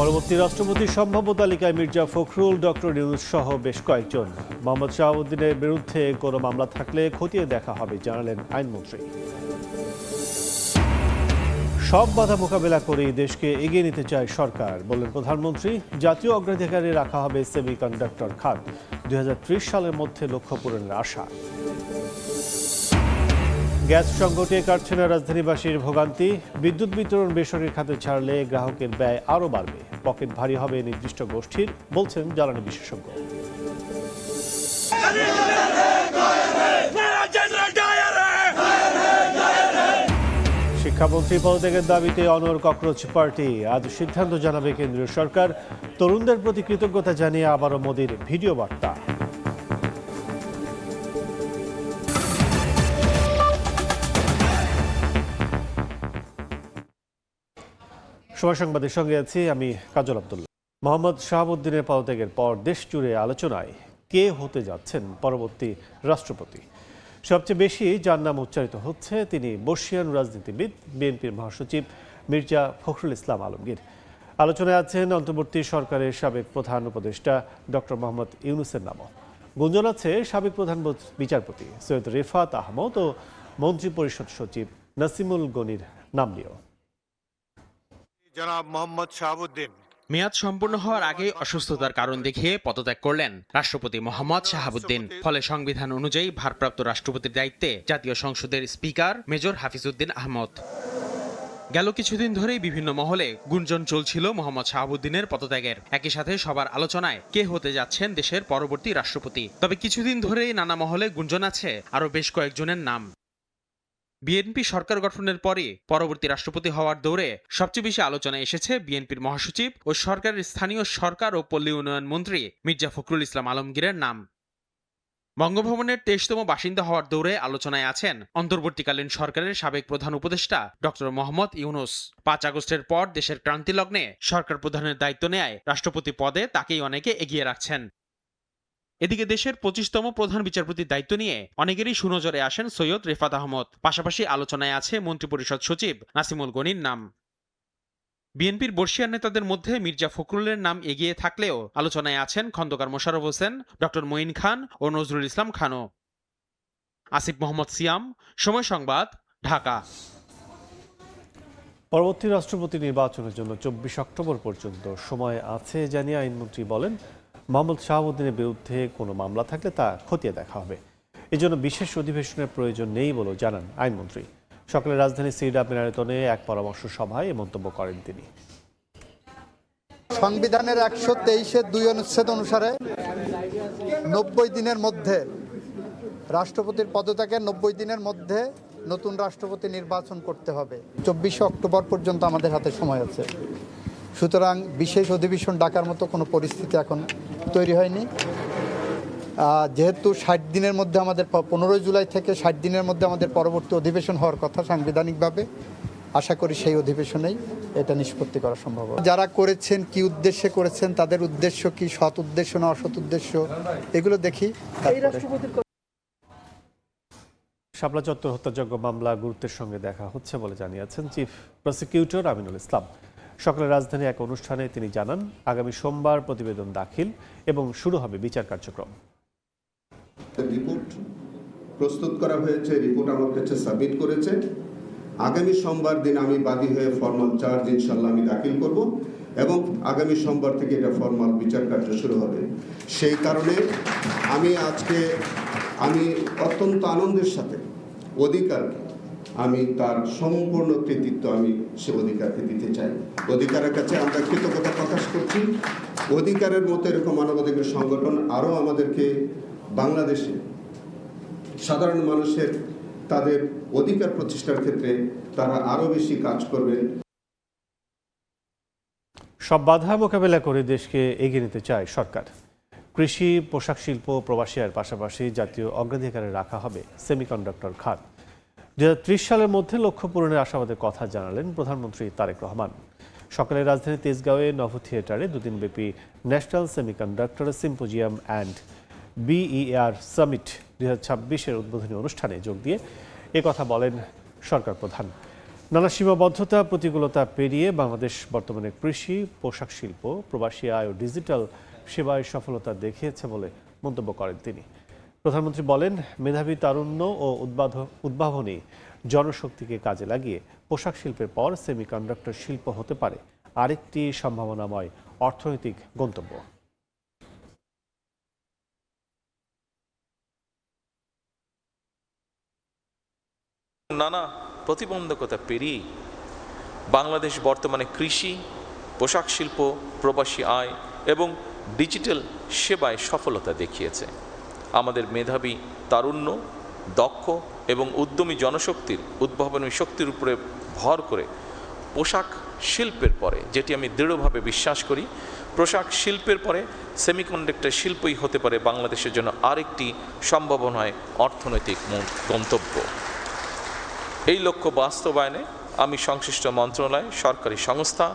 পরবর্তী রাষ্ট্রপতির সম্ভাব্য তালিকায় মির্জা ফখরুল, ডক্টর ইউনূস সহ বেশ কয়েকজন। মোহাম্মদ শাহাবুদ্দিনের বিরুদ্ধে কোনো মামলা থাকলে খতিয়ে দেখা হবে জানালেন আইনমন্ত্রী। সব বাধা মোকাবেলা করে দেশকে এগিয়ে নিতে চায় সরকার, বললেন প্রধানমন্ত্রী। জাতীয় অগ্রাধিকারে রাখা হবে সেমিকন্ডাক্টর খাত, 2030 সালের মধ্যে লক্ষ্য পূরণের আশা। গ্যাস সংকটে কাটছে না রাজধানীবাসীর ভোগান্তি। বিদ্যুৎ বিতরণ বেসরকারি খাতে ছাড়লে গ্রাহকের ব্যয় আরও বাড়বে, পকেট ভারী হবে নির্দিষ্ট গোষ্ঠীর, বলছেন জ্বালানি বিশেষজ্ঞ। শিক্ষামন্ত্রী পদত্যাগের দাবিতে অনড় ককরোচ পার্টি। আজ সিদ্ধান্ত জানাবে কেন্দ্রীয় সরকার। তরুণদের প্রতি কৃতজ্ঞতা জানিয়ে আবারও মোদির ভিডিও বার্তা। সময় সংবাদের সঙ্গে আছি আমি কাজল আব্দুল্লাহ। মোহাম্মদ শাহাবুদ্দিনের পদত্যাগের পর দেশ জুড়ে আলোচনায় কে হতে যাচ্ছেন পরবর্তী রাষ্ট্রপতি। সবচেয়ে বেশি যার নাম উচ্চারিত হচ্ছে তিনি বর্ষিয়ান রাজনীতিবিদ, বিএনপির মহাসচিব মির্জা ফখরুল ইসলাম আলমগীর। আলোচনায় আছেন অন্তর্বর্তী সরকারের সাবেক প্রধান উপদেষ্টা ডক্টর মোহাম্মদ ইউনূসের নামও। গুঞ্জন আছে সাবেক প্রধান বিচারপতি সৈয়দ রেফাত আহমদ ও মন্ত্রিপরিষদ সচিব নাসিমুল গনির নাম নিয়েও। জনাব মোহাম্মদ শাহাবুদ্দিন মেয়াদ সম্পূর্ণ হওয়ার আগে অসুস্থতার কারণ দেখিয়ে পদত্যাগ করলেন রাষ্ট্রপতি মোহাম্মদ শাহাবুদ্দিন। ফলে সংবিধান অনুযায়ী ভারপ্রাপ্ত রাষ্ট্রপতির দায়িত্বে জাতীয় সংসদের স্পিকার মেজর হাফিজউদ্দিন আহমদ। গেল কিছুদিন ধরেই বিভিন্ন মহলে গুঞ্জন চলছিল মোহাম্মদ শাহাবুদ্দিনের পদত্যাগের। একই সাথে সবার আলোচনায় কে হতে যাচ্ছেন দেশের পরবর্তী রাষ্ট্রপতি। তবে কিছুদিন ধরেই নানা মহলে গুঞ্জন আছে আরও বেশ কয়েকজনের নাম। বিএনপি সরকার গঠনের পরে পরবর্তী রাষ্ট্রপতি হওয়ার দৌড়ে সবচেয়ে বেশি আলোচনায় এসেছে বিএনপির মহাসচিব ও সরকারের স্থানীয় সরকার ও পল্লী উন্নয়ন মন্ত্রী মির্জা ফখরুল ইসলাম আলমগীরের নাম। বঙ্গভবনের 23তম বাসিন্দা হওয়ার দৌড়ে আলোচনায় আছেন অন্তর্বর্তীকালীন সরকারের সাবেক প্রধান উপদেষ্টা ডক্টর মোহাম্মদ ইউনূস। 5 আগস্টের পর দেশের ক্রান্তি লগ্নে সরকার প্রধানের দায়িত্ব নেয় রাষ্ট্রপতি পদে তাকেই অনেকে এগিয়ে রাখছেন। এদিকে দেশের 25তম প্রধান বিচারপতির দায়িত্ব নিয়ে অনেকেরই সুনজরে আসেন সৈয়দ রেফাত আহমদ। পাশাপাশি আলোচনায় আছে মন্ত্রিপরিষদ সচিব নাসিমুল গনির নাম। বিএনপির বর্ষিয়ান নেতাদের মধ্যে মির্জা ফখরুলের নাম এগিয়ে থাকলেও আলোচনায় আছেন খন্দকার মোশাররফ হোসেন, ডক্টর মঈন খান ও নজরুল ইসলাম খানও। আসিফ মোহাম্মদ সিয়াম, সময় সংবাদ, ঢাকা। পরবর্তী রাষ্ট্রপতি নির্বাচনের জন্য 24 অক্টোবর পর্যন্ত সময় আছে জানিয়ে আইনমন্ত্রী বলেন, মোহাম্মদ শাহাবুদ্দিনের বিরুদ্ধে কোনো মামলা থাকলে তা খতিয়ে দেখা হবে। এজন্য বিশেষ অধিবেশনের প্রয়োজন নেই বলেও জানান আইনমন্ত্রী। সকালে রাজধানী সিডা মিনারেতনে এক পরামর্শ সভায় এ মন্তব্য করেন তিনি। সংবিধানের 123-2 অনুচ্ছেদ অনুসারে 90 দিনের মধ্যে রাষ্ট্রপতির পদত্যাগের 90 দিনের মধ্যে নতুন রাষ্ট্রপতি নির্বাচন করতে হবে। 24 অক্টোবর পর্যন্ত আমাদের হাতে সময় আছে। সুতরাং বিশেষ অধিবেশন ডাকার মতো কোনো পরিস্থিতি এখন তৈরি হয়নি। যেহেতু 60 দিনের মধ্যে আমাদের 15 জুলাই থেকে 60 দিনের মধ্যে আমাদের পরবর্তী অধিবেশন হওয়ার কথা সাংবিধানিকভাবে, আশা করি সেই অধিবেশনেই এটা নিষ্পত্তি করা সম্ভব। যারা করেছেন কি উদ্দেশ্যে করেছেন, তাদের উদ্দেশ্য কি, সৎ উদ্দেশ্য না অসৎ উদ্দেশ্য, এগুলো দেখি। শাপলা চত্বর হত্যাযজ্ঞ মামলা গুরুত্বের সঙ্গে দেখা হচ্ছে বলে জানিয়েছেন চিফ প্রসিকিউটর আমিনুল ইসলাম। সকালে রাজধানী এক অনুষ্ঠানে তিনি জানান, আগামী সোমবার প্রতিবেদন দাখিল এবং শুরু হবে বিচার কার্যক্রম। রিপোর্ট প্রস্তুত করা হয়েছে, রিপোর্ট আমার কাছে সাবমিট করেছে। আগামী সোমবার দিন আমি বাদী হয়ে ফরমাল চার্জ ইনশাল্লাহ আমি দাখিল করব এবং আগামী সোমবার থেকে এটা ফরমাল বিচার কার্য শুরু হবে। সেই কারণে আমি অত্যন্ত আনন্দের সাথে অধিকারকে, আমি তার সম্পূর্ণ কৃতিত্ব আমি সে অধিকারকে দিতে চাই। অধিকারের কাছে আমরা কৃতজ্ঞতা প্রকাশ করছি। অধিকারের মতো এরকম মানবাধিকার সংগঠন আরও আমাদেরকে বাংলাদেশে সাধারণ মানুষের তাদের অধিকার প্রতিষ্ঠার ক্ষেত্রে তারা আরও বেশি কাজ করবেন। সব বাধা মোকাবেলা করে দেশকে এগিয়ে নিতে চায় সরকার। কৃষি, পোশাক শিল্প, প্রবাসী আর পাশাপাশি জাতীয় অগ্রাধিকারে রাখা হবে সেমিকন্ডাক্টর খাত। 2030 সালের মধ্যে লক্ষ্য পূরণের আশাবাদের কথা জানালেন প্রধানমন্ত্রী তারেক রহমান। সকালে রাজধানী তেজগাঁওয়ে নভ থিয়েটারে দুদিনব্যাপী national semiconductor symposium and BER summit 2026-এর উদ্বোধনী অনুষ্ঠানে যোগ দিয়ে কথা বলেন সরকার প্রধান। নানা সীমাবদ্ধতা প্রতিকূলতা পেরিয়ে বাংলাদেশ বর্তমানে কৃষি, পোশাক শিল্প, প্রবাসী আয় ও ডিজিটাল সেবায় সফলতা দেখিয়েছে বলে মন্তব্য করেন তিনি। প্রধানমন্ত্রী বলেন, মেধাবী তারুণ্য ও উদ্ভাবনী জনশক্তিকে কাজে লাগিয়ে পোশাক শিল্পের পর সেমিকন্ডাক্টর শিল্প হতে পারে আরেকটি সম্ভাবনাময় অর্থনৈতিক গন্তব্য। নানা প্রতিবন্ধকতা পেরিয়ে বাংলাদেশ বর্তমানে কৃষি, পোশাক শিল্প, প্রবাসী আয় এবং ডিজিটাল সেবায় সফলতা দেখিয়েছে। আমাদের মেধাবী তারুণ্য, দক্ষ এবং উদ্যমী জনশক্তির উদ্ভাবনী শক্তির উপরে ভর করে পোশাক শিল্পের পরে, যেটি আমি দৃঢ়ভাবে বিশ্বাস করি, পোশাক শিল্পের পরে সেমিকন্ডাক্টর শিল্পই হতে পারে বাংলাদেশের জন্য আরেকটি সম্ভাবনায় অর্থনৈতিক গন্তব্য। এই লক্ষ্য বাস্তবায়নে আমি সংশ্লিষ্ট মন্ত্রণালয়, সরকারি সংস্থা,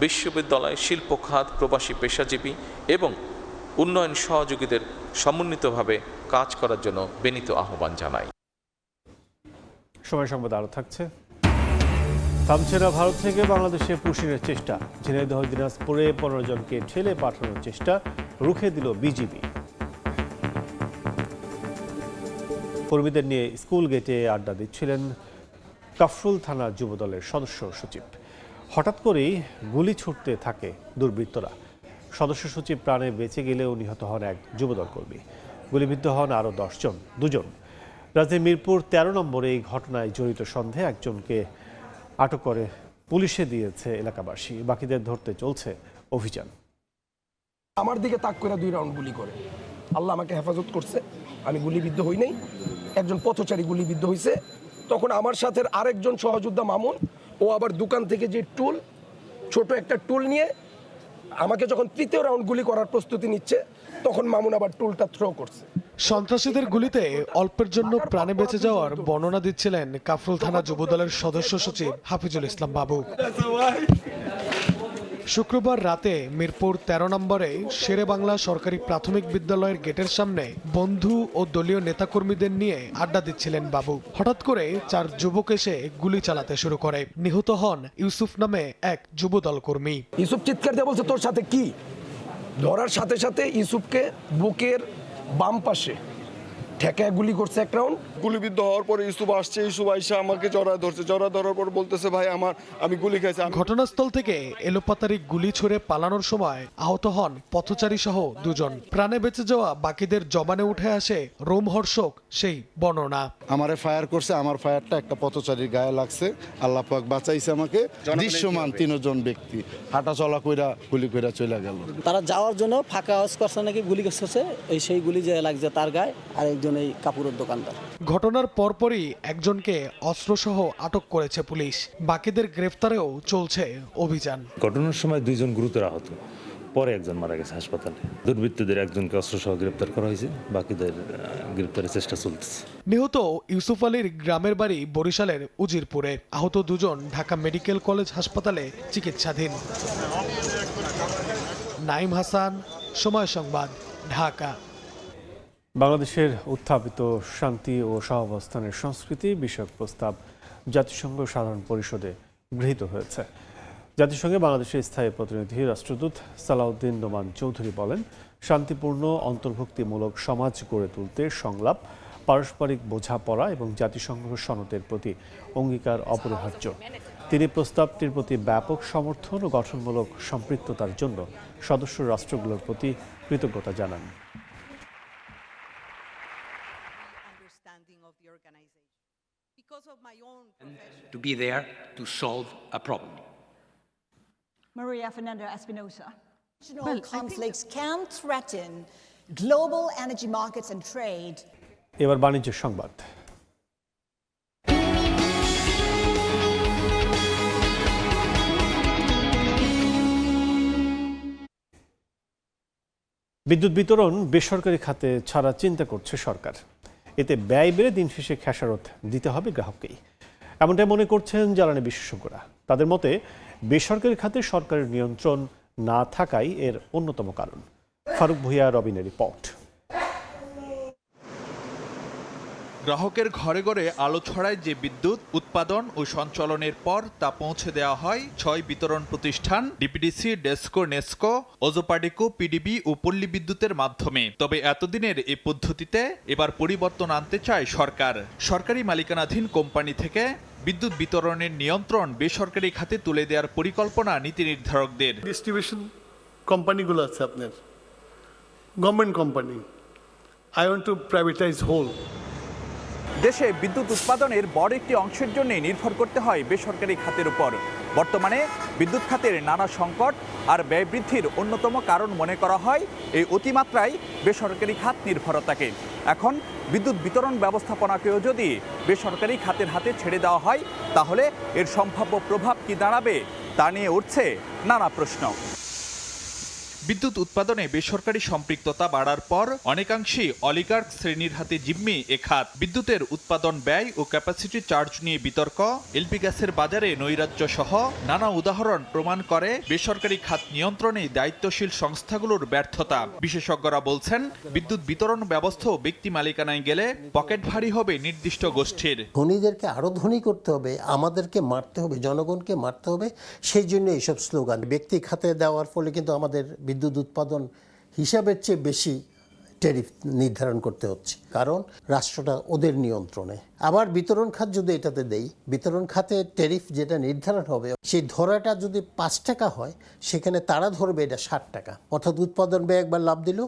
বিশ্ববিদ্যালয়, শিল্প খাত, প্রবাসী পেশাজীবী এবং উন্নয়ন সহযোগীদের সমন্বিতভাবে কাজ করার জন্য বিনীত আহ্বান জানাই। সময় সংবাদ আরও থাকছে। থামছে না ভারত থেকে বাংলাদেশে পুশিংয়ের চেষ্টা। ঝিনাইদহ, দিনাজপুরে 15 জনকে ঠেলে পাঠানোর চেষ্টা রুখে দিল বিজিবি। কর্মীদের নিয়ে স্কুল গেটে আড্ডা দিচ্ছিলেন কাফরুল থানার যুবদলের সদস্য সচিব। হঠাৎ করেই গুলি ছুটতে থাকে দুর্বৃত্তরা। সদস্য সচিব প্রাণে বেঁচে গেলেও নিহত হন এক যুবদল কর্মী। গুলিবিদ্ধ হন আরও 2জন। রাজধানীর মিরপুর 13 নম্বরে এই ঘটনায় জড়িত সন্দেহে একজনকে আটক করে পুলিশে দিয়েছে এলাকাবাসী। বাকিদের ধরতে চলছে অভিযান। আমার দিকে তাক করে 2 রাউন্ড গুলি করে। আল্লাহ আমাকে হেফাজত করছে, আমি গুলিবিদ্ধ হই নাই। একজন পথচারী গুলিবিদ্ধ হয়েছে। তখন আমার সাথে আরেকজন সহযোদ্ধা মামুন, ও আবার দোকান থেকে যে টুল, ছোট একটা টুল নিয়ে আমাকে যখন 3য় রাউন্ড গুলি করার প্রস্তুতি নিচ্ছে, তখন মামুন আবার টুলটা থ্রো করছে। সন্ত্রাসীদের গুলিতে অল্পের জন্য প্রাণে বেঁচে যাওয়ার বর্ণনা দিচ্ছিলেন কাফরুল থানা যুবদলের সদস্য সচিব হাফিজুল ইসলাম বাবু। শুক্রবার রাতে মিরপুর 13 নম্বরে শেরে বাংলা সরকারি প্রাথমিক বিদ্যালয়ের গেটের সামনে বন্ধু ও দলীয় নেতাকর্মীদের নিয়ে আড্ডা দিচ্ছিলেন বাবু। হঠাৎ করে 4 যুবক এসে গুলি চালাতে শুরু করে। নিহত হন ইউসুফ নামে এক যুবদল কর্মী। ইউসুফ চিৎকার দিয়ে বলছে, তোর সাথে কি? ধরার সাথে সাথে ইউসুফকে বুকের বাম পাশে ঠেকায় গুলি করছে 1 রাউন্ড। গুলিবিদ্ধ হওয়ার পরে ইউসুফ আসছে, ইউসুফ আইসা আমাকে জড়ায় ধরছে। জড়ায় ধরার পর বলতেছে, ভাই আমি গুলি খাইছি। ঘটনাস্থল থেকে এলোপাতারি গুলি ছুড়ে পালানোর সময় আহত হন পথচারী সহ 2 জন। প্রাণে বেঁচে যাওয়া বাকিদের জবানে উঠে আসে রোমহর্ষক সেই বর্ণনা। আমারে ফায়ার করছে, আমার ফায়ারটা একটা পথচারীর গায়ে লাগছে। আল্লাহ পাক বাঁচাইছে আমাকে। দৃশ্যমান 3 জন ব্যক্তি হাঁটা চলা কইরা গুলি কইরা চলে গেল। তারা যাওয়ার জন্য ফাঁকা আওয়াজ করছে নাকি গুলি করছে, সেই গুলি যে লাগছে তার গায়ে, আর একজন এই কাপড়ের দোকানদার। ঘটনার পরপরই একজনকে অস্ত্রসহ আটক করেছে পুলিশ। বাকিদের গ্রেফতারেও চলছে অভিযান। ঘটনার সময় 2 জন গুরুতর আহত, পরে একজন মারা গেছে হাসপাতালে। দুর্বৃত্তদের একজনকে অস্ত্রসহ গ্রেপ্তার করা হয়েছে, বাকিদের গ্রেপ্তারের চেষ্টা চলতেছে। নিহত ইউসুফ আলীর গ্রামের বাড়ি বরিশালের উজিরপুরে। আহত 2 জন ঢাকা মেডিকেল কলেজ হাসপাতালে চিকিৎসাধীন। নাইম হাসান, সময় সংবাদ, ঢাকা। বাংলাদেশের উত্থাপিত শান্তি ও সহাবস্থানের সংস্কৃতি বিষয়ক প্রস্তাব জাতিসংঘ সাধারণ পরিষদে গৃহীত হয়েছে। জাতিসংঘে বাংলাদেশের স্থায়ী প্রতিনিধি রাষ্ট্রদূত সালাউদ্দিন নোমান চৌধুরী বলেন, শান্তিপূর্ণ অন্তর্ভুক্তিমূলক সমাজ গড়ে তুলতে সংলাপ, পারস্পরিক বোঝাপড়া এবং জাতিসংঘ সনদের প্রতি অঙ্গীকার অপরিহার্য। তিনি প্রস্তাবটির প্রতি ব্যাপক সমর্থন ও গঠনমূলক সম্পৃক্ততার জন্য সদস্য রাষ্ট্রগুলোর প্রতি কৃতজ্ঞতা জানান। To be there to solve a problem. Maria Fernanda Espinosa. Regional conflicts can threaten global energy markets and trade. এবার বাণিজ্য সংবাদ। বিদ্যুৎ বিতরণ বেসরকারি খাতে ছাড়া চিন্তা করছে সরকার। এতে ব্যয় বেড়ে দিন শেষে খেসারত দিতে হবে গ্রাহককেই, এমনটাই মনে করছেন জ্বালানি বিশেষজ্ঞরা। তাদের মতে বেসরকারি খাতে সরকারের নিয়ন্ত্রণ না থাকাই এর অন্যতম কারণ। ফারুক ভূঁইয়া, রবিনের রিপোর্ট। গ্রাহকের ঘরে ঘরে আলো ছড়ায় যে বিদ্যুৎ উৎপাদন ও সঞ্চালনের পর তা পৌঁছে দেওয়া হয় 6 বিতরণ প্রতিষ্ঠান ডিপিডিসি, ডেসকো, নেসকো, ওজোপাডিকো, পিডিবি ও পল্লী বিদ্যুতের মাধ্যমে। তবে এতদিনের এই পদ্ধতিতে এবার পরিবর্তন আনতে চায় সরকার। সরকারি মালিকানাধীন কোম্পানি থেকে বিদ্যুৎ বিতরণের নিয়ন্ত্রণ বেসরকারি খাতে তুলে দেওয়ার পরিকল্পনা নীতি নির্ধারকদের। ডিস্ট্রিবিউশন কোম্পানিগুলো আছে আপনার, government company, I want to privatise whole. দেশে বিদ্যুৎ উৎপাদনের বড় একটি অংশের জন্য নির্ভর করতে হয় বেসরকারি খাতের উপর। বর্তমানে বিদ্যুৎ খাতের নানা সংকট আর ব্যয় বৃদ্ধির অন্যতম কারণ মনে করা হয় এই অতিমাত্রায় বেসরকারি খাত নির্ভরতাকে। এখন বিদ্যুৎ বিতরণ ব্যবস্থাপনাকেও যদি বেসরকারি খাতের হাতে ছেড়ে দেওয়া হয় তাহলে এর সম্ভাব্য প্রভাব কি দাঁড়াবে তা নিয়ে উঠছে নানা প্রশ্ন। বিদ্যুৎ উৎপাদনে বেসরকারি সম্পৃক্ততা বাড়ার পর অনেকাংশেই অলিগার্ক শ্রেণীর হাতে জিম্মি এ খাত। বিদ্যুতের উৎপাদন ব্যয় ও ক্যাপাসিটি চার্জ নিয়ে বিতর্ক, এলপি গ্যাসের বাজারে নৈরাজ্য সহ নানা উদাহরণ প্রমাণ করে বেসরকারি খাত নিয়ন্ত্রণে দায়িত্বশীল সংস্থাগুলোর ব্যর্থতা। বিশেষজ্ঞরা বলছেন বিদ্যুৎ বিতরণ ব্যবস্থাও ব্যক্তি মালিকানায় গেলে পকেট ভারী হবে নির্দিষ্ট গোষ্ঠীর। ধনীদেরকে আরো ধনী করতে হবে, আমাদেরকে মারতে হবে, জনগণকে মারতে হবে, সেই জন্য এইসব স্লোগান। ব্যক্তি খাতে দেওয়ার ফলে কিন্তু আমাদের বিদ্যুৎ উৎপাদন হিসাবের চেয়ে বেশি ট্যারিফ নির্ধারণ করতে হচ্ছে, কারণ রাষ্ট্রটা ওদের নিয়ন্ত্রণে। আবার বিতরণ খাত যদি এটাতে দেই, বিতরণ খাতে ট্যারিফ যেটা নির্ধারণ হবে সেই ধরাটা যদি 5 টাকা হয়, সেখানে তারা ধরবে এটা 60 টাকা। অর্থাৎ উৎপাদন ব্যয় একবার লাভ দিল,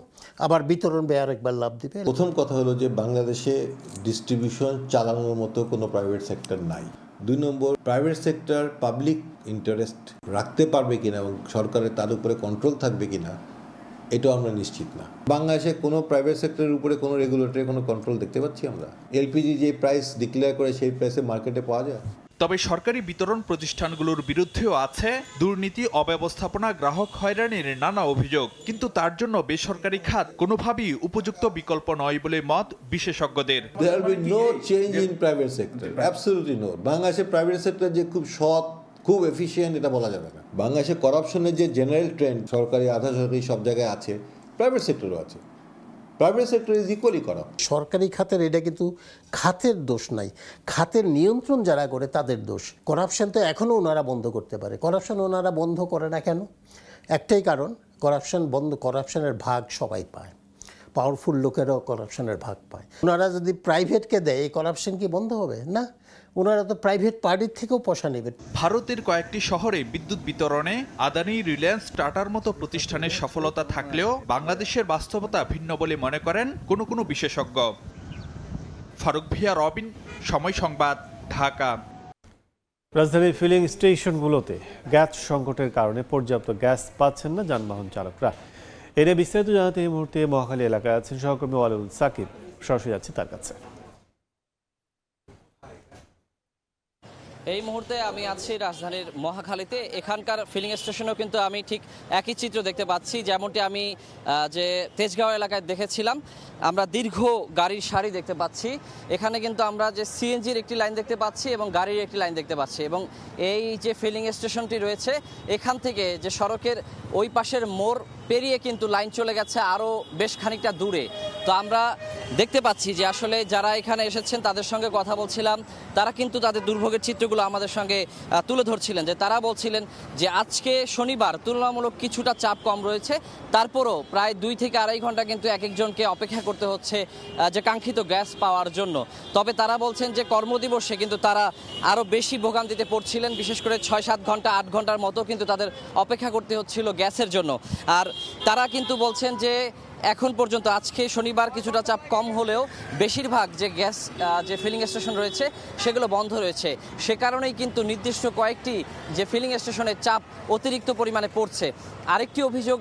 আবার বিতরণ ব্যয় আরেকবার লাভ দিবে। প্রথম কথা হলো যে বাংলাদেশে ডিস্ট্রিবিউশন চালানোর মতো কোনো প্রাইভেট সেক্টর নাই। 2 নম্বর, প্রাইভেট সেক্টর পাবলিক ইন্টারেস্ট রাখতে পারবে কিনা এবং সরকারের তার উপরে কন্ট্রোল থাকবে কিনা এটাও আমরা নিশ্চিত না। বাংলাদেশে কোনো প্রাইভেট সেক্টরের উপরে কোনো রেগুলেটরি কোনো কন্ট্রোল দেখতে পাচ্ছি আমরা? এলপিজি যে প্রাইস ডিক্লেয়ার করে সেই প্রাইসে মার্কেটে পাওয়া যায়। তবে সরকারি বিতরণ প্রতিষ্ঠানগুলোর বিরুদ্ধেও আছে দুর্নীতি, অব্যবস্থাপনা, গ্রাহক হয়রানির নানা অভিযোগ। কিন্তু তার জন্য বেসরকারি খাত কোনোভাবেই উপযুক্ত বিকল্প নয় বলে মত বিশেষজ্ঞদের। There will be no change in private sector, absolutely no. বাংলাদেশে প্রাইভেট সেক্টর যে খুব সৎ, খুব এফিশিয়েন্ট এটা বলা যাবে না। বাংলাদেশে করাপশনের যে জেনারেল ট্রেন্ড সরকারি, আধা সরকারি সব জায়গায় আছে, প্রাইভেট সেক্টরও আছে। Private sector is equally corrupt. সরকারি খাতের এটা কিন্তু খাতের দোষ নাই, খাতের নিয়ন্ত্রণ যারা করে তাদের দোষ। করাপশন তো এখনও ওনারা বন্ধ করতে পারে। করাপশন ওনারা বন্ধ করে না কেন? একটাই কারণ, করাপশনের ভাগ সবাই পায়, পাওয়ারফুল লোকেরাও করাপশনের ভাগ পায়। ওনারা যদি প্রাইভেটকে দেয়, এই করাপশন কি বন্ধ হবে? না, ওনারা তো প্রাইভেট পার্টির থেকেও পয়সা নেবেন। ভারতের কয়েকটি শহরে বিদ্যুৎ বিতরণে আদানি, রিলায়েন্স, টাটার মতো প্রতিষ্ঠানের সফলতা থাকলেও বাংলাদেশের বাস্তবতা ভিন্ন বলে মনে করেন কোনো বিশেষজ্ঞ। ফারুক ভিয়া, রবিন, সময় সংবাদ, ঢাকা। রাজধানীর ফিলিং স্টেশনগুলোতে গ্যাস সংকটের কারণে পর্যাপ্ত গ্যাস পাচ্ছেন না যানবাহন চালকরা। এনে বিস্তারিত জানাতে এই মুহূর্তে মহাখালী এলাকায় আছেন সহকর্মী ওয়ালুল সাকিব। সরাসরি যাচ্ছি তার কাছে। এই মুহূর্তে আমি আছি রাজধানীর মহাখালীতে। এখানকার ফিলিং স্টেশনেও কিন্তু আমি ঠিক একই চিত্র দেখতে পাচ্ছি, যেমনটি আমি যে তেজগাঁও এলাকায় দেখেছিলাম। আমরা দীর্ঘ গাড়ির সারি দেখতে পাচ্ছি। এখানে কিন্তু আমরা যে সিএনজির একটি লাইন দেখতে পাচ্ছি এবং গাড়ির একটি লাইন দেখতে পাচ্ছি। এবং এই যে ফিলিং স্টেশনটি রয়েছে, এখান থেকে যে সড়কের ওই পাশের মোড় পেরিয়ে কিন্তু লাইন চলে গেছে আরও বেশ খানিকটা দূরে। তো আমরা দেখতে পাচ্ছি যে আসলে যারা এখানে এসেছেন তাদের সঙ্গে কথা বলছিলাম, তারা কিন্তু তাদের দুর্ভোগের চিত্রগুলো আমাদের সঙ্গে তুলে ধরছিলেন। যে তারা বলছিলেন যে আজকে শনিবার তুলনামূলক কিছুটা চাপ কম রয়েছে, তারপরও প্রায় 2 থেকে আড়াই ঘন্টা কিন্তু এক একজনকে অপেক্ষা করতে হচ্ছে যে কাঙ্ক্ষিত গ্যাস পাওয়ার জন্য। তবে তারা বলছেন যে কর্মদিবসে কিন্তু তারা আরও বেশি ভোগান্তিতে পড়ছিলেন, বিশেষ করে 6-7 ঘন্টা 8 ঘন্টার মতো কিন্তু তাদের অপেক্ষা করতে হচ্ছিল গ্যাসের জন্য। আর তারা কিন্তু বলছেন যে এখন পর্যন্ত আজকে শনিবার কিছুটা চাপ কম হলেও বেশিরভাগ যে গ্যাস যে ফিলিং স্টেশন রয়েছে সেগুলো বন্ধ রয়েছে। সে কারণেই কিন্তু নির্দিষ্ট কয়েকটি যে ফিলিং স্টেশনের চাপ অতিরিক্ত পরিমাণে পড়ছে। আরেকটি অভিযোগ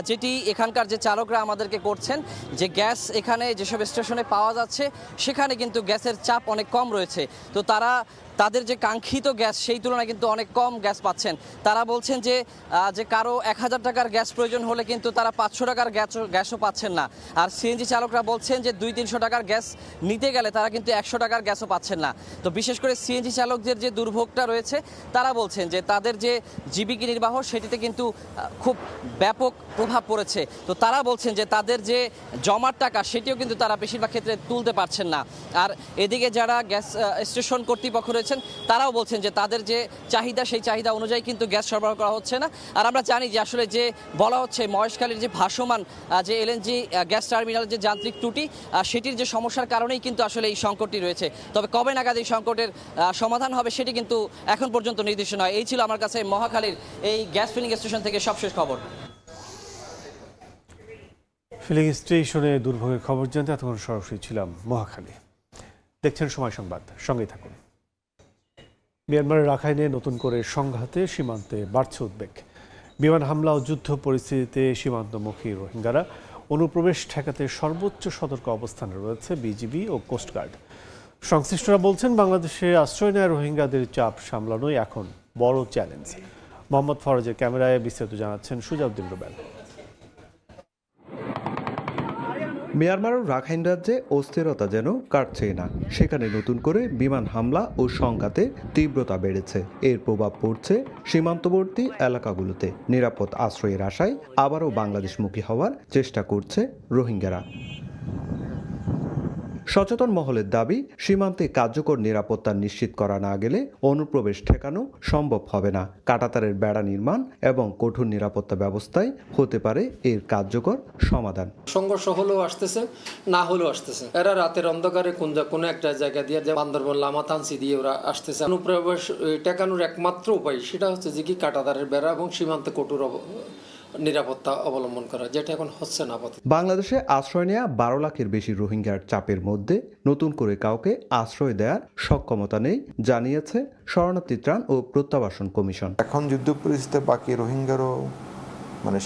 যেটি এখানকার যে চালকরা আমাদেরকে করছেন, যে গ্যাস এখানে যেসব স্টেশনে পাওয়া যাচ্ছে সেখানে কিন্তু গ্যাসের চাপ অনেক কম রয়েছে। তো তারা তাদের যে কাঙ্ক্ষিত গ্যাস সেই তুলনায় কিন্তু অনেক কম গ্যাস পাচ্ছেন। তারা বলছেন যে কারো 1000 টাকার গ্যাস প্রয়োজন হলে কিন্তু তারা 500 টাকার গ্যাসও পাচ্ছেন না। আর সিএনজি চালকরা বলছেন যে 200-300 টাকার গ্যাস নিতে গেলে তারা কিন্তু 100 টাকার গ্যাসও পাচ্ছেন না। তো বিশেষ করে সিএনজি চালকদের যে দুর্ভোগটা রয়েছে, তারা বলছেন যে তাদের যে জীবিকা নির্বাহ সেটিতে কিন্তু খুব ব্যাপক প্রভাব পড়েছে। তো তারা বলছেন যে তাদের যে জমার টাকা সেটিও কিন্তু তারা বেশিরভাগ ক্ষেত্রে তুলতে পারছেন না। আর এদিকে যারা গ্যাস স্টেশন কর্তৃপক্ষ রয়েছেন তারাও বলছেন যে তাদের যে চাহিদা সেই চাহিদা অনুযায়ী কিন্তু গ্যাস সরবরাহ করা হচ্ছে না। আর আমরা জানি যে আসলে যে বলা হচ্ছে মহেশখালীর যে ভাসমান যে এলএনজি গ্যাস টার্মিনালের যে যান্ত্রিক ত্রুটি সেটির যে সমস্যার কারণেই কিন্তু আসলে এই সংকটটি রয়েছে। তবে কবে নাগাদ এই সংকটের সমাধান হবে সেটি কিন্তু এখন পর্যন্ত নির্দিষ্ট নয়। এই ছিল আমার কাছে মহাখালীর এই গ্যাস ফিলিং স্টেশন থেকে সবশেষ খবর। ফিলিং স্টেশনে দুর্ভোগের খবর জানতে এতক্ষণ সরাসরি ছিলাম মহাখালী। দেখছেন সময় সংবাদ, সঙ্গেই থাকুন। মিয়ানমারের রাখাইনে নতুন করে সংঘাতে সীমান্তে বাড়ছে উদ্বেগ। বিমান হামলা ও যুদ্ধ পরিস্থিতিতে সীমান্তমুখী রোহিঙ্গারা অনুপ্রবেশ ঠেকাতে সর্বোচ্চ সতর্ক অবস্থানে রয়েছে বিজিবি ও কোস্টগার্ড। সংশ্লিষ্টরা বলছেন বাংলাদেশে আশ্রয় নেওয়া রোহিঙ্গাদের চাপ সামলানোই এখন বড় চ্যালেঞ্জ। মোহাম্মদ ফরজের ক্যামেরায় বিস্তারিত জানাচ্ছেন সুজাউদ্দিন রুবেল। মিয়ানমারের রাখাইন রাজ্যে অস্থিরতা যেন কাটছেই না। সেখানে নতুন করে বিমান হামলা ও সংঘাতে তীব্রতা বেড়েছে। এর প্রভাব পড়ছে সীমান্তবর্তী এলাকাগুলোতে। নিরাপদ আশ্রয়ের আশায় আবারও বাংলাদেশমুখী হওয়ার চেষ্টা করছে রোহিঙ্গারা। সচেতন মহলের দাবি, সীমান্তে কার্যকর নিরাপত্তা নিশ্চিত করা না গেলে অনুপ্রবেশ ঠেকানো সম্ভব হবে না। কাঁটাতারের বেড়া নির্মাণ এবং কঠোর নিরাপত্তা ব্যবস্থায় হতে পারে এর কার্যকর সমাধান। সংঘর্ষ হলেও আসতেছে, না হলেও আসতেছে। এরা রাতের অন্ধকারে কোনো একটা জায়গা দিয়ে বান্দরবন লামাতানসি দিয়ে ওরা আসতেছে। অনুপ্রবেশ ঠেকানোর একমাত্র উপায় সেটা হচ্ছে যে কি কাঁটাতারের বেড়া এবং সীমান্তে কঠোর নিরাপত্তা অবলম্বন করা, যেটা এখন হচ্ছে না। বাংলাদেশে আশ্রয় নেওয়া 12 লাখের বেশি রোহিঙ্গার চাপের মধ্যে নতুন করে কাউকে আশ্রয় দেওয়ার সক্ষমতা নেই, জানিয়েছে শরণার্থী ত্রাণ ও প্রত্যাবাসন কমিশন। এখন যুদ্ধ পরিস্থিতিতে বাকি রোহিঙ্গারও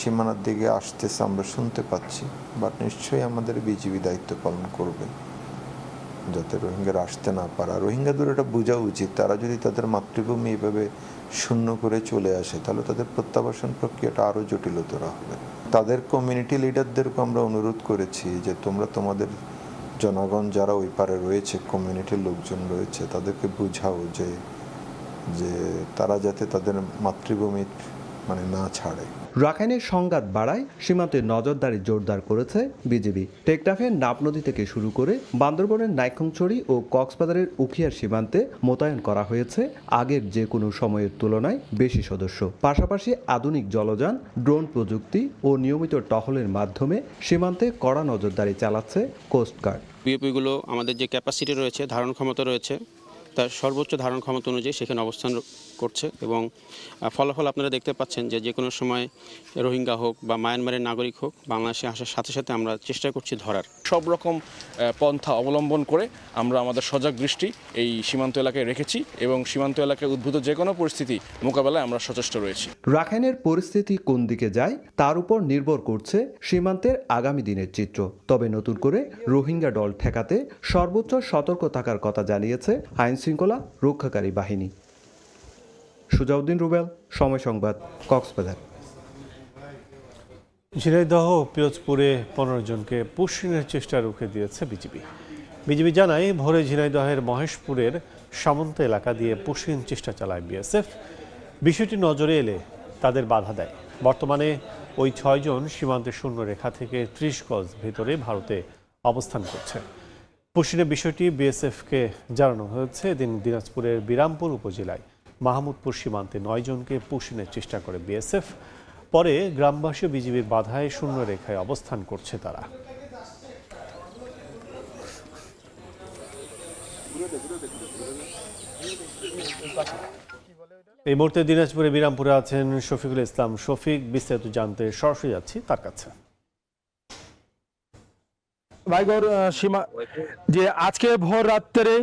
সীমানার দিকে আসতেছে আমরা শুনতে পাচ্ছি, বাট নিশ্চয়ই আমাদের বিজিবি দায়িত্ব পালন করবে যাতে রোহিঙ্গারা আসতে না পারে। রোহিঙ্গাদের এটা বোঝা উচিত, তারা যদি তাদের মাতৃভূমি এভাবে শূন্য করে চলে আসে তাহলে তাদের প্রত্যাবাসন প্রক্রিয়াটা আরও জটিলতর হবে। তাদের কমিউনিটি লিডারদেরকে আমরা অনুরোধ করেছি যে তোমরা তোমাদের জনগণ যারা ওই পারে রয়েছে, কমিউনিটির লোকজন রয়েছে, তাদেরকে বুঝাও যে তারা যাতে তাদের মাতৃভূমি না ছাড়ে। রাখাইনের সংঘাত বাড়ায় সীমান্তে নজরদারি জোরদার করেছে বিজিবি। টেকনাফের নাপ নদী থেকে শুরু করে বান্দরবনের নাইক্ষ্যংছড়ি ও কক্সবাজারের উখিয়ার সীমান্তে মোতায়েন করা হয়েছে আগের যে কোনো সময়ের তুলনায় বেশি সদস্য। পাশাপাশি আধুনিক জলযান, ড্রোন প্রযুক্তি ও নিয়মিত টহলের মাধ্যমে সীমান্তে কড়া নজরদারি চালাচ্ছে কোস্টগার্ড। বিওপিগুলো আমাদের যে ক্যাপাসিটি রয়েছে, ধারণ ক্ষমতা রয়েছে, তার সর্বোচ্চ ধারণ ক্ষমতা অনুযায়ী সেখানে অবস্থান করছে এবং ফলাফল আপনারা দেখতে পাচ্ছেন যে কোনো সময় রোহিঙ্গা হোক বা মায়ানমারের নাগরিক হোক, বাংলাদেশে আসার সাথে সাথে আমরা চেষ্টা করছি ধরার। সব রকম পন্থা অবলম্বন করে আমরা আমাদের সজাগ দৃষ্টি এই সীমান্ত এলাকায় রেখেছি এবং সীমান্ত এলাকায় উদ্ভূত যে কোনো পরিস্থিতি মোকাবেলায় আমরা সচেষ্ট রয়েছি। রাখাইনের পরিস্থিতি কোন দিকে যায় তার উপর নির্ভর করছে সীমান্তের আগামী দিনের চিত্র। তবে নতুন করে রোহিঙ্গা দল ঠেকাতে সর্বোচ্চ সতর্ক থাকার কথা জানিয়েছে আইন শৃঙ্খলা রক্ষাকারী বাহিনী। সুজাউদ্দিন রুবেল, সময় সংবাদ, কক্সবাজার। ঝিনাইদহ পিরোজপুরে 15 জনকে পুশিনের চেষ্টা রুখে দিয়েছে বিজিবি জানায় ভোরে ঝিনাইদহের মহেশপুরের সামন্ত এলাকা দিয়ে পুশিন চেষ্টা চালায় বিএসএফ। বিষয়টি নজরে এলে তাদের বাধা দেয়। বর্তমানে ওই 6 জন সীমান্তের শূন্য রেখা থেকে 30 গজ ভেতরে ভারতে অবস্থান করছে। পুশিনের বিষয়টি বিএসএফকে জানানো হয়েছে। এদিন দিনাজপুরের বিরামপুর উপজেলায় মাহমুদপুর সীমান্তে 9 জনকে পুশিনের চেষ্টা করে বিএসএফ। পরে গ্রামবাসী বিজিবির বাধায় শূন্য রেখায় অবস্থান করছে তারা। এই মুহূর্তে দিনাজপুরে বিরামপুরে আছেন শফিকুল ইসলাম। শফিক, বিস্তারিত জানতে সরাসরি যাচ্ছি তার কাছে। ভাইগর সীমা যে আজকে ভোর রাত্রে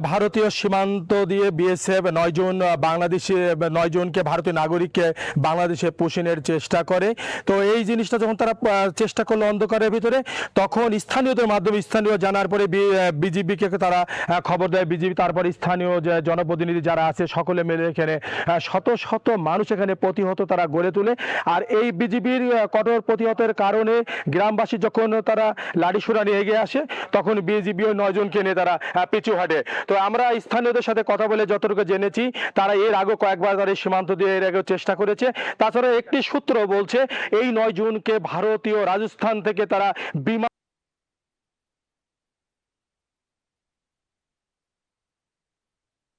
ভারতীয় সীমান্ত দিয়ে বিএসএফ 9 জন বাংলাদেশি 9 জনকে ভারতীয় নাগরিককে বাংলাদেশে পুষিনের চেষ্টা করে। তো এই জিনিসটা যখন তারা চেষ্টা করলো অন্ধকারের ভিতরে, তখন স্থানীয়দের মাধ্যমে স্থানীয় জানার পরে বিজিবিকে তারা খবর দেয়। বিজিবি তারপর স্থানীয় যে জনপ্রতিনিধি যারা আছে সকলে মিলে এখানে শত শত মানুষ এখানে প্রতিহত তারা গড়ে তোলে। আর এই বিজিবির কঠোর প্রতিহতের কারণে গ্রামবাসী যখন তারা লাঠি সুরা নিয়ে এগিয়ে আসে, তখন বিজিবি 9 জনকে নিয়ে তারা পিছু হাঁটে। তো আমরা স্থানীয়দের সাথে কথা বলে যতটুকু জেনেছি, তারা এর আগে কয়েকবার তারা সীমান্ত দিয়ে এর আগে চেষ্টা করেছে। তাছাড়া একটি সূত্র বলছে এই 9 জনকে ভারতীয় রাজস্থান থেকে তারা বিমান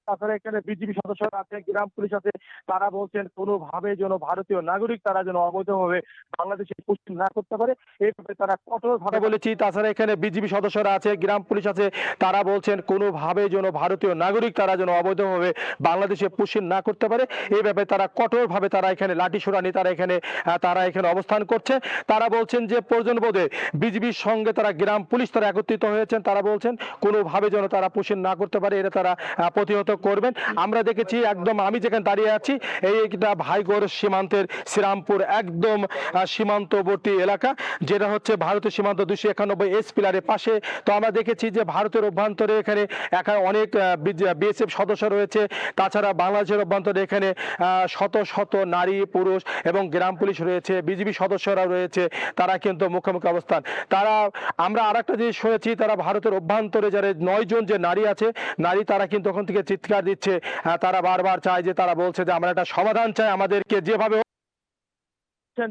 তাছাড়া এখানে বিজিবি সদস্যরা আছে, গ্রাম পুলিশ আছে, তারা বলছেন কোনোভাবে যেন ভারতীয় নাগরিক তারা যেন অবৈধভাবে বাংলাদেশে পুষ্টি না করতে পারে, এই ব্যাপারে তারা কঠোরভাবে বলেছি। তাছাড়া এখানে বিজিবি সদস্যরা আছে, গ্রাম পুলিশ আছে, তারা বলছেন কোনোভাবে যেন ভারতীয় নাগরিক তারা যেন অবৈধভাবে বাংলাদেশে পুষ্টি না করতে পারে, এই ব্যাপারে তারা কঠোরভাবে তারা এখানে লাঠি সোরা নিয়ে তারা এখানে অবস্থান করছে। তারা বলছেন যে প্রয়োজন বোধে বিজিবির সঙ্গে তারা গ্রাম পুলিশ তারা একত্রিত হয়েছেন। তারা বলছেন কোনোভাবে যেন তারা পুষ্টি না করতে পারে, এটা তারা প্রতিহত করবেন। আমরা দেখেছি একদম আমি যেখানে দাঁড়িয়ে আছি এইটা ভাইগড় সীমান্তের শ্রীরামপুর একদম সীমান্তবর্তী এলাকা, যেটা হচ্ছে ভারতের সীমান্ত 291 এস পিলারের পাশে। তো আমরা দেখেছি যে ভারতের অভ্যন্তরে এখানে অনেক বিএসএফ সদস্য রয়েছে। তাছাড়া বাংলাদেশের অভ্যন্তরে এখানে শত শত নারী পুরুষ এবং গ্রাম পুলিশ রয়েছে, বিজিবি সদস্যরা রয়েছে, তারা কিন্তু মুখোমুখি অবস্থান। আমরা আরেকটা জিনিস শুনেছি, তারা ভারতের অভ্যন্তরে যারা 9 জন যে নারী আছে, তারা কিন্তু ওখান থেকে চিৎকার দিচ্ছে। তারা বারবার চায় যে, তারা বলছে যে আমরা একটা সমাধান চাই, আমাদেরকে যেভাবে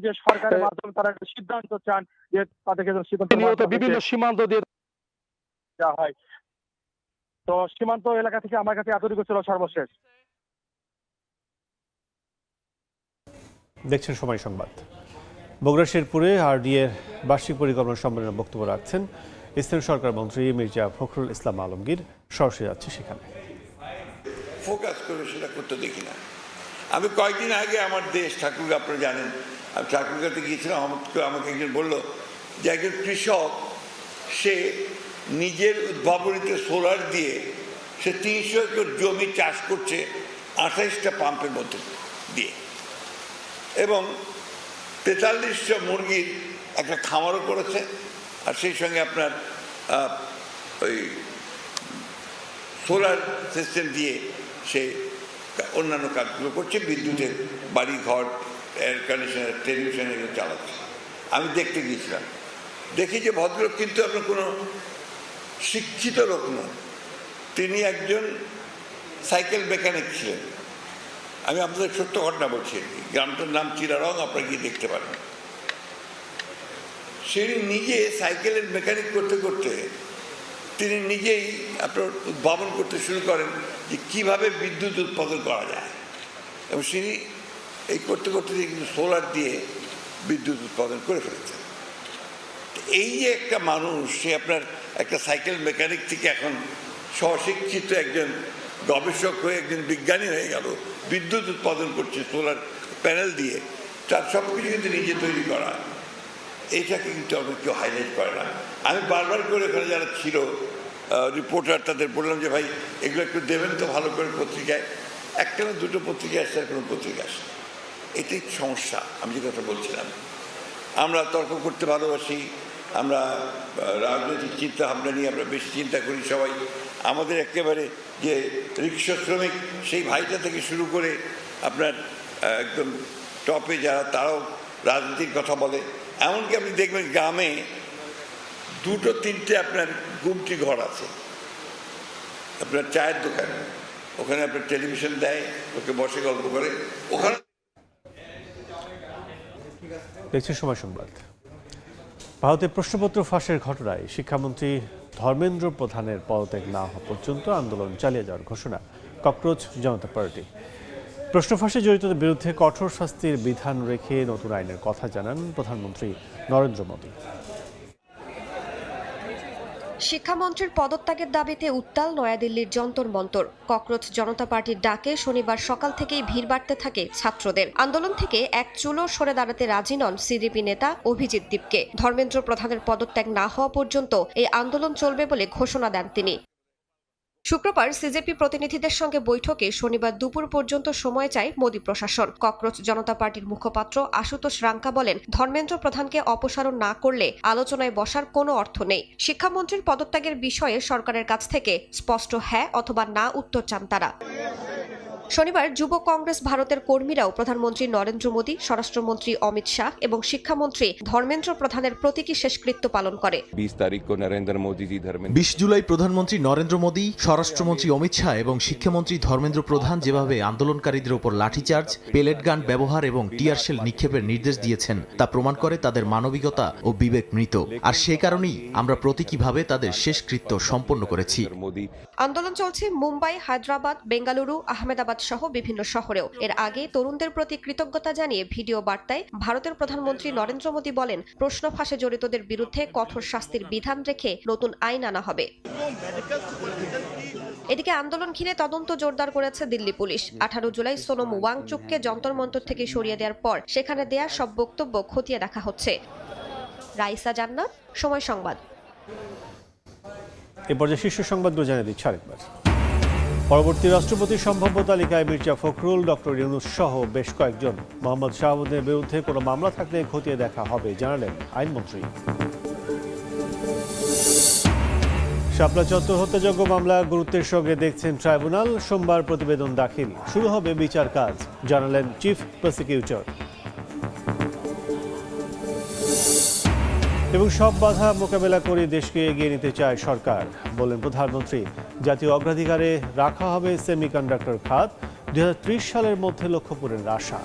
যে সরকারের মাধ্যমে তারা একটা সিদ্ধান্ত চান যে তাদেরকে বিভিন্ন সীমান্ত দিয়ে দেওয়া হয়। তো সীমান্ত এলাকা থেকে আমার কাছে এতটুকু ছিল সর্বশেষ। দেখছেন সময় সংবাদ। বগুড়া শেরপুরে আরডিএর বার্ষিক পরিকল্পনা সম্মেলনে বক্তব্য রাখছেন স্থানীয় সরকার মন্ত্রী মির্জা ফখরুল ইসলাম আলমগীর। সরাসরি যাচ্ছে সেখানে। ফোকাস করে সেটা করতে দেখি না। আমি কয়েকদিন আগে আমার দেশ ঠাকুরগা, আপনারা জানেন, আমি ঠাকুরগাতে গিয়েছিলাম। আমাকে একজন বলল যে একজন কৃষক সে নিজের উদ্ভাবনীতে সোলার দিয়ে সে 300 একর জমি চাষ করছে 28টা পাম্পের মধ্যে দিয়ে, এবং 43টা মুরগির একটা খামারও করেছে। আর সেই সঙ্গে আপনার ওই সোলার সিস্টেম দিয়ে সে অন্যান্য কাজগুলো করছে, বিদ্যুতের বাড়ি ঘর, এয়ার কন্ডিশনার, টেলিভিশন এগুলো চালাচ্ছে। আমি দেখতে গিয়েছিলাম, দেখি যে ভদ্রলোক কিন্তু আপনার কোনো শিক্ষিত লোক নন, তিনি একজন সাইকেল মেকানিক ছিলেন। আমি আপনাদের সত্য ঘটনা বলছি, গ্রামটার নাম চিলারং, আপনারা গিয়ে দেখতে পারেন। সে নিজে সাইকেলের মেকানিক করতে করতে তিনি নিজেই আপনার উদ্ভাবন করতে শুরু করেন যে কীভাবে বিদ্যুৎ উৎপাদন করা যায়, এবং তিনি এই করতে করতে কিন্তু সোলার দিয়ে বিদ্যুৎ উৎপাদন করে ফেলেছেন। এই যে একটা মানুষ, সে আপনার একটা সাইকেল মেকানিক থেকে এখন স্বশিক্ষিত একজন গবেষক হয়ে একজন বিজ্ঞানী হয়ে গেল, বিদ্যুৎ উৎপাদন করছে সোলার প্যানেল দিয়ে, তার সব কিছু কিন্তু নিজে তৈরি করা। এইটাকে কিন্তু আমরা কেউ হাইলাইট করে না। আমি বারবার করে ওখানে যারা ছিল রিপোর্টার, তাদের বললাম যে ভাই এগুলো একটু দেবেন তো ভালো করে পত্রিকায়। একটা না দুটো পত্রিকায় আসছে, আর কোনো পত্রিকা আসে। এটাই সমস্যা। আমি যে কথা বলছিলাম, আমরা তর্ক করতে ভালোবাসি, আমরা রাজনৈতিক চিন্তা ভাবনা নিয়ে আমরা বেশি চিন্তা করি সবাই। আমাদের একেবারে যে রিক্সা শ্রমিক সেই ভাইটা থেকে শুরু করে আপনার একদম টপে যারা, তারাও রাজনীতির কথা বলে। এমনকি আপনি দেখবেন গ্রামে 2-3টে আপনার গুমটি ঘর আছে, আপনার চায়ের দোকান, ওখানে আপনার টেলিভিশন দেয়, ওকে বসে গল্প করে ওখানে। দেখছি সময় সংবাদ। ভারতে প্রশ্নপত্র ফাঁসের ঘটনায় শিক্ষামন্ত্রী ধর্মেন্দ্র প্রধানের পদত্যাগ না হওয়া পর্যন্ত আন্দোলন চালিয়ে যাওয়ার ঘোষণা ককরোচ জনতা পার্টি। প্রশ্ন ফাঁসে জড়িতদের বিরুদ্ধে কঠোর শাস্তির বিধান রেখে নতুন আইনের কথা জানান প্রধানমন্ত্রী নরেন্দ্র মোদী। শিক্ষামন্ত্রীর পদত্যাগের দাবিতে উত্তাল নয়াদিল্লির যন্তর মন্তর। ককরোচ জনতা পার্টির ডাকে শনিবার সকাল থেকেই ভিড় বাড়তে থাকে ছাত্রদের। আন্দোলন থেকে এক চুলও সরে দাঁড়াতে রাজি নন সিজেপি নেতা অভিজিৎ দীপকে। ধর্মেন্দ্র প্রধানের পদত্যাগ না হওয়া পর্যন্ত এই আন্দোলন চলবে বলে ঘোষণা দেন তিনি। শুক্রবার সিজেপি প্রতিনিধিদের সঙ্গে বৈঠকে শনিবার দুপুর পর্যন্ত সময় চায় মোদী প্রশাসন। ককরোচ জনতা পার্টির মুখপাত্র আশুতোষ রাঙ্কা বলেন, ধর্মেন্দ্র প্রধানকে অপসারণ না করলে আলোচনায় বসার কোনো অর্থ নেই। শিক্ষামন্ত্রীর পদত্যাগের বিষয়ে সরকারের কাছ থেকে স্পষ্ট হ্যাঁ অথবা না উত্তর চান তারা। শনিবার যুব কংগ্রেস ভারতের কর্মীরাও প্রধানমন্ত্রী নরেন্দ্র মোদী, স্বরাষ্ট্রমন্ত্রী অমিত শাহ এবং শিক্ষামন্ত্রী ধর্মেন্দ্র প্রধানের প্রতীকী শেষকৃত্য পালন করে। 20 জুলাই প্রধানমন্ত্রী নরেন্দ্র মোদী, স্বরাষ্ট্রমন্ত্রী অমিত শাহ এবং শিক্ষামন্ত্রী ধর্মেন্দ্র প্রধান যেভাবে আন্দোলনকারীদের উপর লাঠিচার্জ, পেলেট গান ব্যবহার এবং টিয়ার শেল নিক্ষেপের নির্দেশ দিয়েছেন তা প্রমাণ করে তাদের মানবিকতা ও বিবেক মৃত। আর সে কারণেই আমরা প্রতীকীভাবে তাদের শেষকৃত্য সম্পন্ন করেছি। আন্দোলন চলছে মুম্বাই, হায়দ্রাবাদ, বেঙ্গালুরু, আহমেদাবাদ সহ বিভিন্ন শহরেও। এর আগে তরুণদের প্রতি কৃতজ্ঞতা জানিয়ে ভিডিও বার্তায় ভারতের প্রধানমন্ত্রী নরেন্দ্র মোদী বলেন, প্রশ্ন ফাঁসে জড়িতদের বিরুদ্ধে কঠোর শাস্তির বিধান রেখে নতুন আইন আনা হবে। এদিকে আন্দোলন ঘিরে তদন্ত জোরদার করেছে দিল্লি পুলিশ। 18 জুলাই সোনম ওয়াংচুককে যন্তর মন্তর থেকে সরিয়ে দেওয়ার পর সেখানে দেয়া সব বক্তব্য খতিয়ে দেখা হচ্ছে। রাইসা জান্নাত, সময় সংবাদ। এ পর্যায়ে শীর্ষ সংবাদগুলো জানিয়ে দিচ্ছি আরেকবার। পরবর্তী রাষ্ট্রপতির সম্ভাব্য তালিকায় মির্জা ফখরুল, ডক্টর ইউনূস সহ বেশ কয়েকজন। মোহাম্মদ শাহাবুদ্দিনের বিরুদ্ধে কোনো মামলা থাকলে খতিয়ে দেখা হবে জানালেন আইনমন্ত্রী। শাপলা চত্বর হত্যাযজ্ঞ মামলা গুরুত্বের সঙ্গে দেখছেন ট্রাইব্যুনাল। সোমবার প্রতিবেদন দাখিল শুরু হবে বিচার কাজ, জানালেন চিফ প্রসিকিউটর। এবং সব বাধা মোকাবেলা করে দেশকে এগিয়ে নিতে চায় সরকার, বলেন প্রধানমন্ত্রী। জাতীয় অগ্রাধিকারে রাখা হবে সেমিকন্ডাক্টর খাত, 2030 সালের মধ্যে লক্ষ্য পূরণের আশা।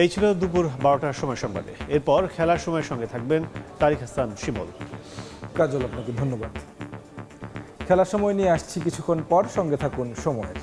এই ছিল দুপুর 12টার সময় সংবাদে। এরপর খেলার সময়ের সঙ্গে থাকবেন তারিক হাসান শিমুল। কাজল, আপনাকে ধন্যবাদ। খেলার সময় নিয়ে আসছি কিছুক্ষণ পর, সঙ্গে থাকুন সময়ের।